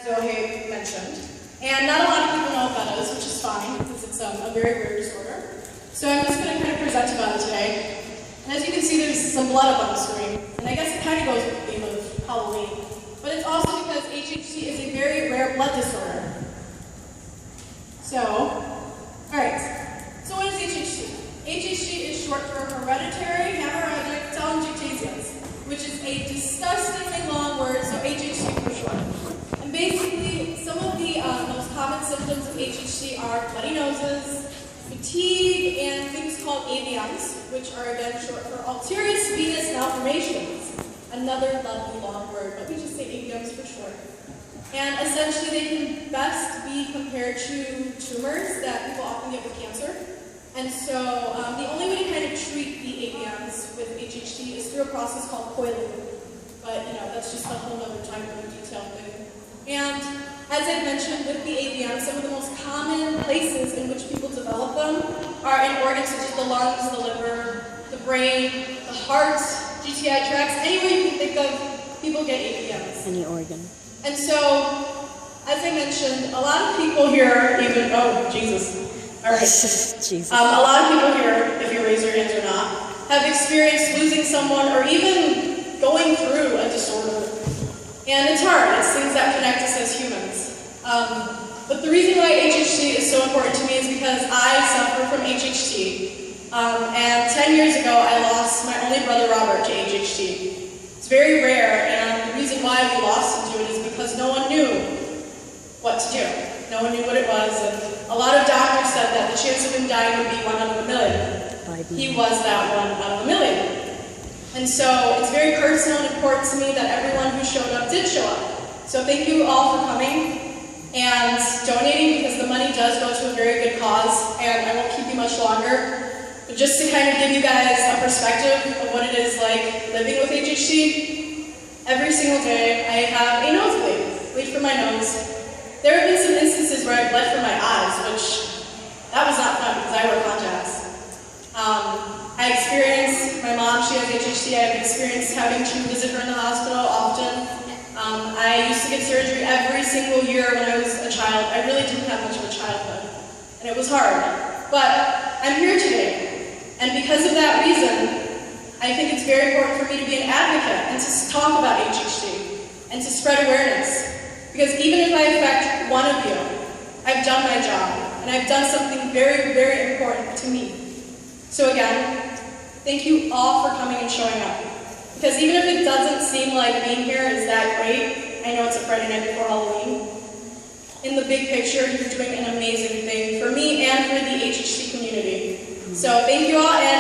Zoe mentioned. And not a lot of people know about this, which is fine, because it's a very rare disorder. So I'm just going to kind of present about it today. And as you can see, there's some blood up on the screen. And I guess it kind of goes with the theme of Halloween. But it's also because H.H.T is a very rare blood disorder. So, alright. So what is H.H.T? H.H.T is short for Hereditary Hemorrhagic Telangiectasia, which is a disgustingly long word, so H.H.T for short. And basically, some of the most common symptoms of H.H.T are bloody noses, fatigue, and things called AVMs, which are again short for arteriovenous malformations. Another lovely long word, but we just say AVMs for short. And essentially they can best be compared to tumors that people often get with cancer. And so the only way to kind of treat the AVMs with H.H.T is through a process called coiling. But that's just a whole other time for a detailed thing. And as I mentioned with the AVMs, some of the most common places in which people develop them are in organs such as the lungs, the liver, the brain, the heart, GTI tracts, anywhere you can think of, people get AVMs. Any organ. And so, as I mentioned, a lot of people here even, oh, Jesus. All right. Jesus. A lot of people here, if you raise your hands or not, have experienced losing someone or even going through a disorder. And it's hard. It's things that connect us as humans. But the reason why H.H.T is so important to me is because I suffer from H.H.T. And 10 years ago, I lost my only brother, Robert, to H.H.T. It's very rare, and the reason why we lost him to it is because no one knew what to do. No one knew what it was, and a lot of doctors said that the chance of him dying would be 1 out of a million. He was that 1 out of a million. And so it's very personal and important to me that everyone who showed up did show up. So thank you all for coming and donating, because the money does go to a very good cause, and I won't keep you much longer. But just to kind of give you guys a perspective of what it is like living with H.H.T, every single day I have a nosebleed, bleed from my nose. There have been some instances where I bled from my eyes, which, that was not fun because I wear contacts. I experienced, my mom, she has H.H.T, I've experienced having to visit her in the hospital often. I used to get surgery every single year when I was a child. I really didn't have much of a childhood, and it was hard. But I'm here today. And because of that reason, I think it's very important for me to be an advocate and to talk about H.H.T and to spread awareness. Because even if I affect one of you, I've done my job, and I've done something very, very important to me. So again, thank you all for coming and showing up. Because even if it doesn't seem like being here is that great, I know it's a Friday night before Halloween, in the big picture, you're doing an amazing thing for me and for the H.H.T community. So thank you all, and